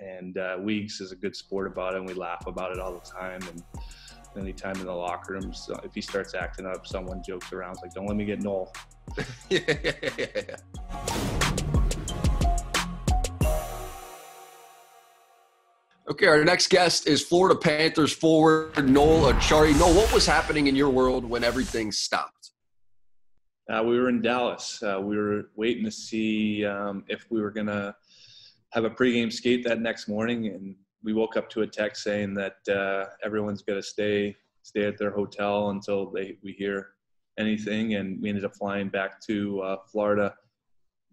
And Weeks is a good sport about it, and we laugh about it all the time. And anytime in the locker room, so if he starts acting up, someone jokes around, it's like, don't let me get Noel. Yeah. Okay, our next guest is Florida Panthers forward Noel Acciari. Noel, what was happening in your world when everything stopped? We were in Dallas. We were waiting to see if we were going to have a pregame skate that next morning, and we woke up to a text saying that everyone's going to stay at their hotel until we hear anything, and we ended up flying back to Florida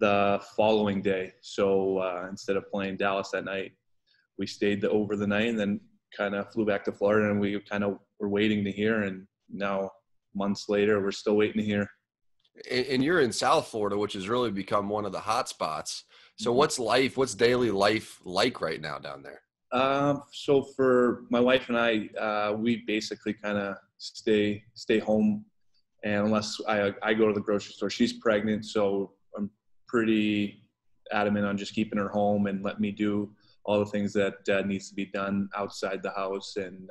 the following day. So instead of playing Dallas that night, we stayed over the night and then kind of flew back to Florida, and we kind of were waiting to hear, and now months later we're still waiting to hear. And you're in South Florida, which has really become one of the hot spots. So what's daily life like right now down there? So for my wife and I, we basically kind of stay home, and unless I go to the grocery store. She's pregnant, so I'm pretty adamant on just keeping her home and let me do all the things that needs to be done outside the house. And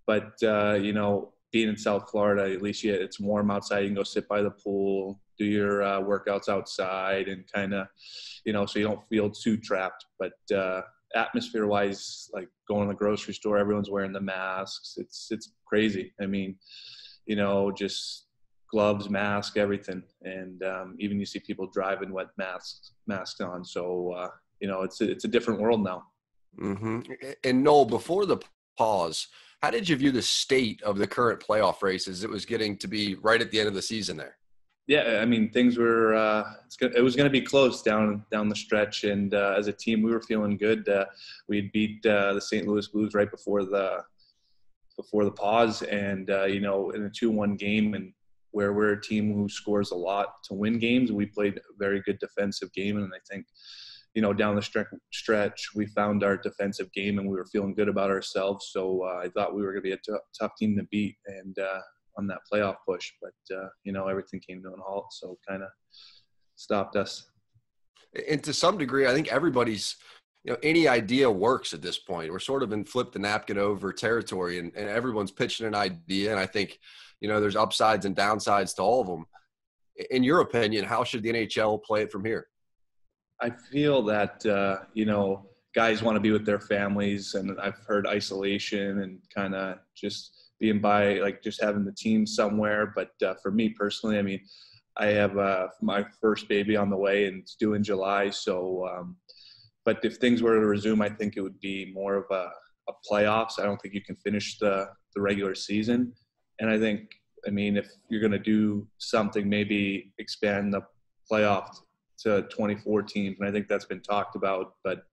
but you know, being in South Florida, at least it's warm outside. You can go sit by the pool, do your workouts outside, and kind of, you know, so you don't feel too trapped. But atmosphere-wise, like going to the grocery store, everyone's wearing the masks. It's crazy. I mean, you know, just gloves, mask, everything, and even you see people driving with masks on. So you know, it's a different world now. Mm-hmm. And Noel, before the pause, how did you view the state of the current playoff races? It was getting to be right at the end of the season there. Yeah, I mean, things were it was going to be close down the stretch, and as a team, we were feeling good. We had beat the St. Louis Blues right before the pause, and you know, in a 2-1 game, and where we're a team who scores a lot to win games, we played a very good defensive game, and I think, you know, down the stretch, we found our defensive game, and we were feeling good about ourselves. So I thought we were going to be a tough team to beat, and on that playoff push. But you know, everything came to a halt, so kind of stopped us. And to some degree, I think everybody's, you know, any idea works at this point. We're sort of in flip the napkin over territory, and everyone's pitching an idea. And I think, you know, there's upsides and downsides to all of them. In your opinion, how should the NHL play it from here? I feel that, you know, guys want to be with their families, and I've heard isolation and kind of just being by, like, just having the team somewhere. But for me personally, I mean, I have my first baby on the way, and it's due in July. So, but if things were to resume, I think it would be more of a playoffs. I don't think you can finish the regular season. And I think, I mean, if you're going to do something, maybe expand the playoff to 24 teams, and I think that's been talked about. But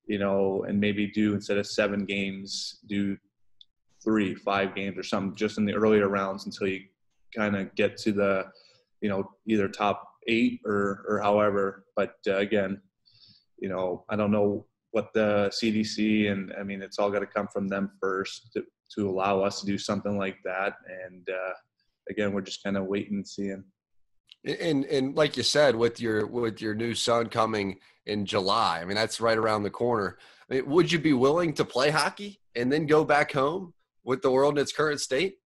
you know, and maybe do, instead of 7 games, do 3-5 games or something just in the earlier rounds until you kind of get to the, you know, either top 8 or however. But again, you know, I don't know what the CDC, and I mean, it's all got to come from them first to allow us to do something like that. And again, we're just kind of waiting and seeing. And like you said, with your new son coming in July, I mean, that's right around the corner. I mean, would you be willing to play hockey and then go back home with the world in its current state?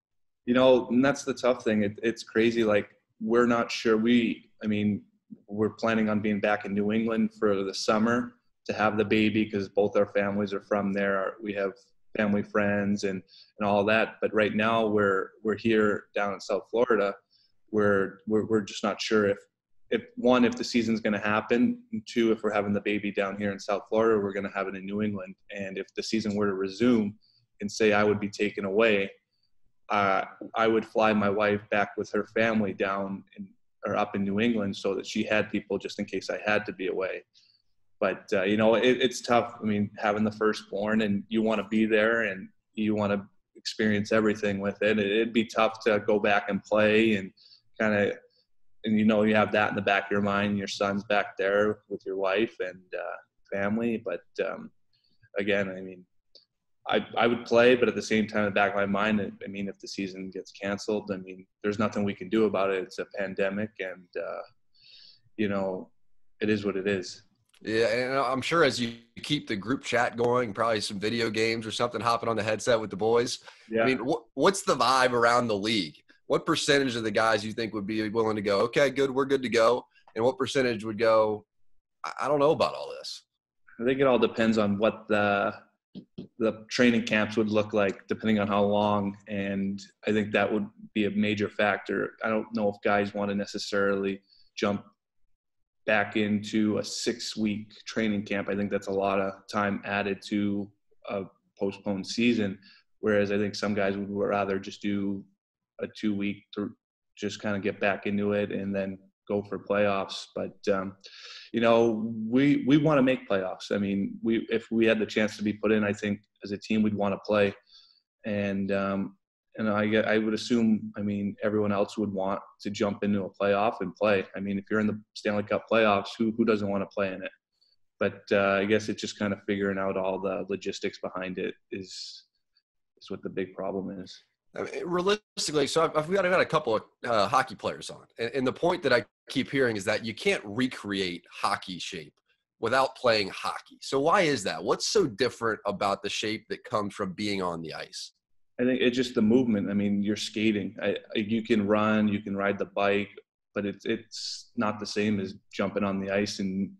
You know, and that's the tough thing. It's crazy. Like, we're not sure. I mean, we're planning on being back in New England for the summer to have the baby, because both our families are from there. We have family friends and all that. But right now we're here down in South Florida. We're just not sure if one, if the season's going to happen, and 2, if we're having the baby down here in South Florida, we're going to have it in New England. And if the season were to resume, and say I would be taken away, I would fly my wife back with her family down up in New England, so that she had people just in case I had to be away. But you know, it's tough. I mean, having the firstborn, and you want to be there, and you want to experience everything with it. It'd be tough to go back and play and kind of, and you know, you have that in the back of your mind. Your son's back there with your wife and family. But again, I mean, I would play, but at the same time, in the back of my mind, I mean, if the season gets canceled, I mean, there's nothing we can do about it. It's a pandemic, and you know, it is what it is. Yeah, and I'm sure as you keep the group chat going, probably some video games or something, hopping on the headset with the boys. I Yeah. mean, what's the vibe around the league? What percentage of the guys you think would be willing to go, okay, good, we're good to go? And what percentage would go, I don't know about all this? I think it all depends on what the training camps would look like, depending on how long. And I think that would be a major factor. I don't know if guys want to necessarily jump back into a 6-week training camp. I think that's a lot of time added to a postponed season. Whereas I think some guys would rather just do a 2-week to just kind of get back into it and then go for playoffs. But we want to make playoffs. I mean, if we had the chance to be put in, I think as a team we'd want to play. And I would assume, I mean, everyone else would want to jump into a playoff and play. I mean, if you're in the Stanley Cup playoffs, who doesn't want to play in it? But I guess it's just kind of figuring out all the logistics behind it is what the big problem is. I mean, realistically, so I've got a couple of hockey players on. And the point that I keep hearing is that you can't recreate hockey shape without playing hockey. So why is that? What's so different about the shape that comes from being on the ice? I think it's just the movement. I mean, you're skating. You can run, you can ride the bike, but it's not the same as jumping on the ice and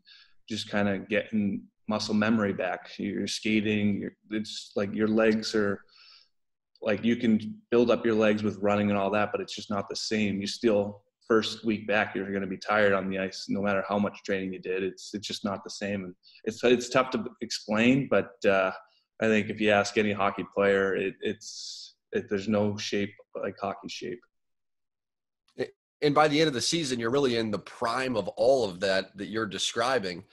just kind of getting muscle memory back. You're skating. It's like your legs are like you can build up your legs with running and all that, but it's just not the same. You still first week back, you're going to be tired on the ice, no matter how much training you did. It's just not the same. And it's tough to explain, but I think if you ask any hockey player, there's no shape like hockey shape. And by the end of the season, you're really in the prime of all of that you're describing.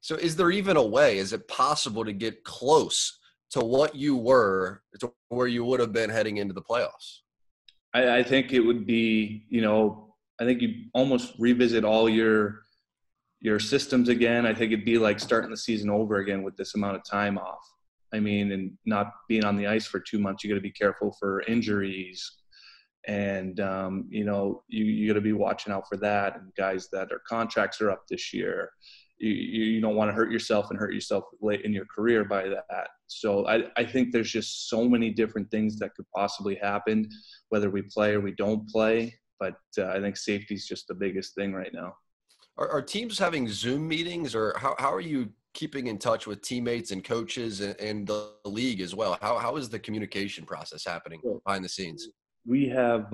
So is there even a way, is it possible to get close to what you were, to where you would have been heading into the playoffs? I think it would be, I think you almost revisit all your systems again. I think it'd be like starting the season over again with this amount of time off. I mean, and not being on the ice for 2 months, you got to be careful for injuries. And, you got to be watching out for that. And guys that their contracts are up this year, you don't want to hurt yourself late in your career by that. So I think there's just so many different things that could possibly happen, whether we play or we don't play. But I think safety is just the biggest thing right now. Are teams having Zoom meetings, or how are you keeping in touch with teammates and coaches and the league as well? How is the communication process happening behind the scenes? We have,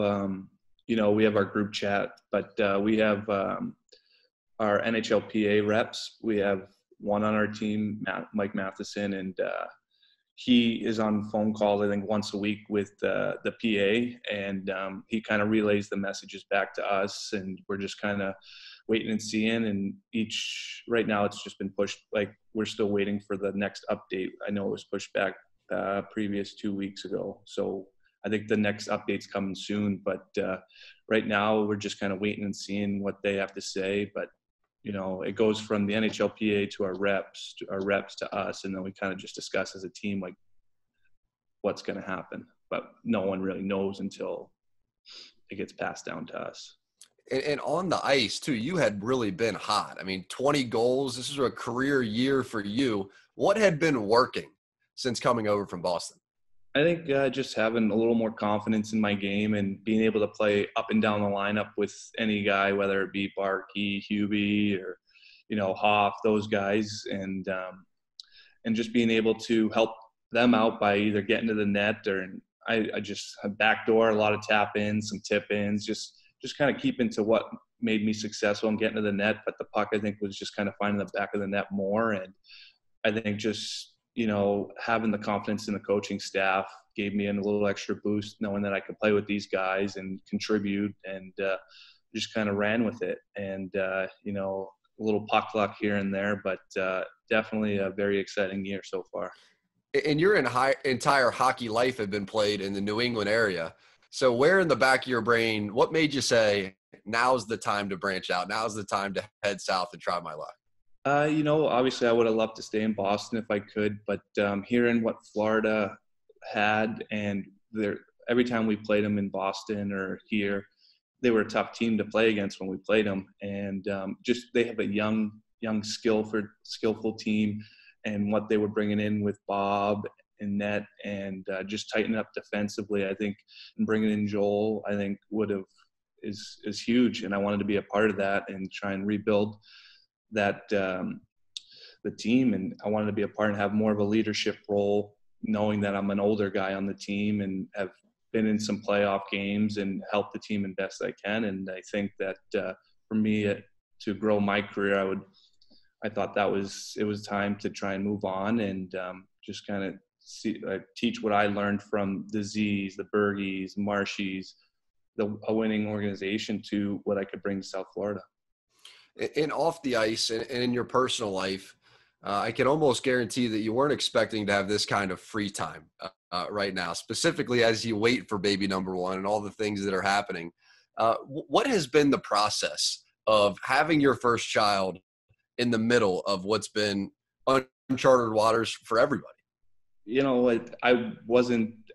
we have our group chat, but we have our NHLPA reps. We have one on our team, Mike Matheson, and he is on phone calls, I think, once a week with the PA, and he kind of relays the messages back to us, and we're just kind of waiting and seeing. And right now it's just been pushed, like we're still waiting for the next update. I know it was pushed back previous 2 weeks ago. So I think the next update's coming soon, but right now we're just kind of waiting and seeing what they have to say. But it goes from the NHLPA to our reps to us, and then we kind of just discuss as a team like what's going to happen. But no one really knows until it gets passed down to us. And on the ice too, you had really been hot. I mean, 20 goals. This is a career year for you. What had been working since coming over from Boston? I think just having a little more confidence in my game and being able to play up and down the lineup with any guy, whether it be Barkey, Hubie, or Hoff, those guys, and just being able to help them out by either getting to the net or I just backdoor, a lot of tap ins, some tip ins, just kind of keeping to what made me successful and getting to the net. But the puck, I think, was just kind of finding the back of the net more, and I think just having the confidence in the coaching staff gave me a little extra boost, knowing that I could play with these guys and contribute, and just kind of ran with it. And, a little puck luck here and there, but definitely a very exciting year so far. And your entire hockey life had been played in the New England area. So where in the back of your brain, what made you say, now's the time to branch out, now's the time to head south and try my luck? Obviously I would have loved to stay in Boston if I could, but hearing what Florida had, and every time we played them in Boston or here, they were a tough team to play against when we played them. And just they have a young young skillful team, and what they were bringing in with Bob and net, and just tighten up defensively. I think, and bringing in Joel, I think is huge. And I wanted to be a part of that and try and rebuild that, the team. And I wanted to be a part and have more of a leadership role, knowing that I'm an older guy on the team and have been in some playoff games and help the team as best I can. And I think that for me to grow my career, I thought it was time to try and move on and just kind of teach what I learned from the Z's, the Bergies, Marshies, a winning organization, to what I could bring to South Florida. And off the ice and in your personal life, I can almost guarantee that you weren't expecting to have this kind of free time right now, specifically as you wait for baby number one and all the things that are happening. What has been the process of having your first child in the middle of what's been uncharted waters for everybody? You know, I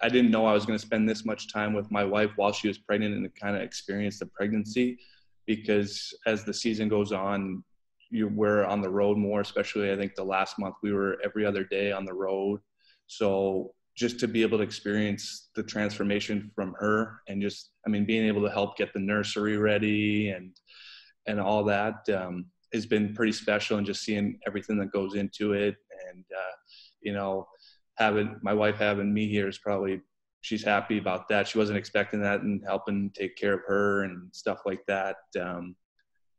didn't know I was going to spend this much time with my wife while she was pregnant and to kind of experience the pregnancy, because as the season goes on, we're on the road more, especially I think the last month we were every other day on the road. So just to be able to experience the transformation from her and just, being able to help get the nursery ready and all that has been pretty special, and just seeing everything that goes into it. And, having my wife having me here is she's happy about that. She wasn't expecting that, and helping take care of her and stuff like that. And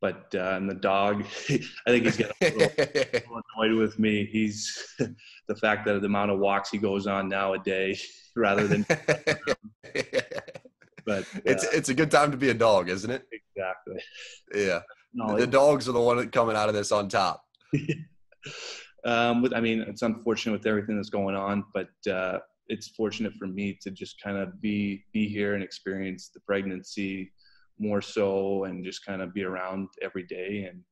the dog, I think he's getting a little annoyed with me. He's the fact that the amount of walks he goes on now a day rather than. But it's a good time to be a dog, isn't it? Exactly. Yeah. No, the dogs are the one coming out of this on top. It's unfortunate with everything that's going on, but it's fortunate for me to just kind of be here and experience the pregnancy more so, and just kind of be around every day and,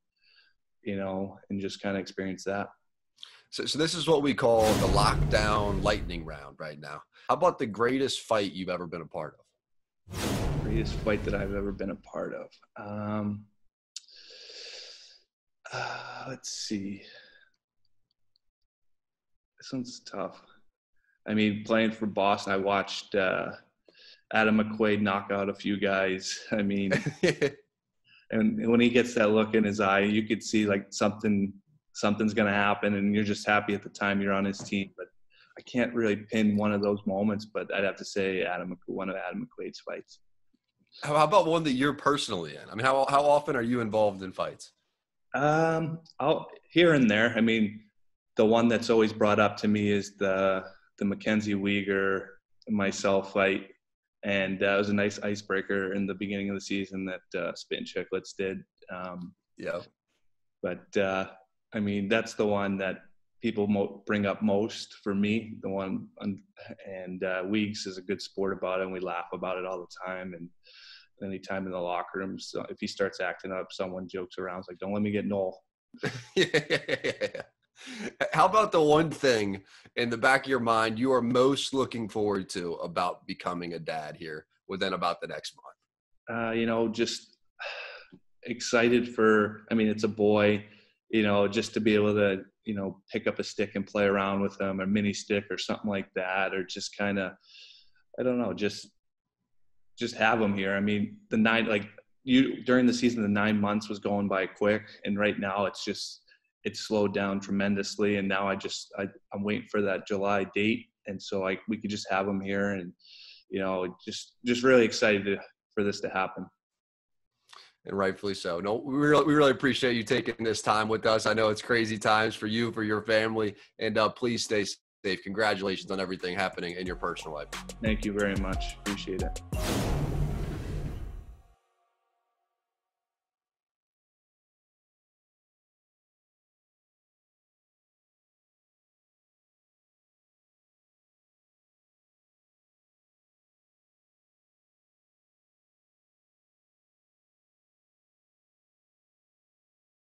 and just kind of experience that. So this is what we call the lockdown lightning round right now. How about the greatest fight you've ever been a part of? Greatest fight that I've ever been a part of. Let's see. This one's tough. Playing for Boston, I watched Adam McQuaid knock out a few guys. And when he gets that look in his eye, you could see like something's going to happen, and you're just happy at the time you're on his team. But I can't really pin one of those moments, but I'd have to say one of Adam McQuaid's fights. How about one that you're personally in? How often are you involved in fights? Here and there. The one that's always brought up to me is the Mackenzie Weegar and myself fight. And it was a nice icebreaker in the beginning of the season that Spit and Chicklets did. Yeah. But, that's the one that people bring up most for me, the one. And Weeks is a good sport about it, and we laugh about it all the time. And anytime in the locker room, so if he starts acting up, someone jokes around. It's like, don't let me get Noel. Yeah. How about the one thing in the back of your mind you are most looking forward to about becoming a dad here within about the next month? Just excited for, it's a boy, just to be able to, pick up a stick and play around with him, a mini stick or something like that, or just kind of, I don't know, just have him here. During the season, the 9 months was going by quick, and right now it's slowed down tremendously. And now I'm waiting for that July date. And so we could just have him here, and, just really excited for this to happen. And rightfully so. No, we really appreciate you taking this time with us. I know it's crazy times for you, for your family, and please stay safe. Congratulations on everything happening in your personal life. Thank you very much. Appreciate it.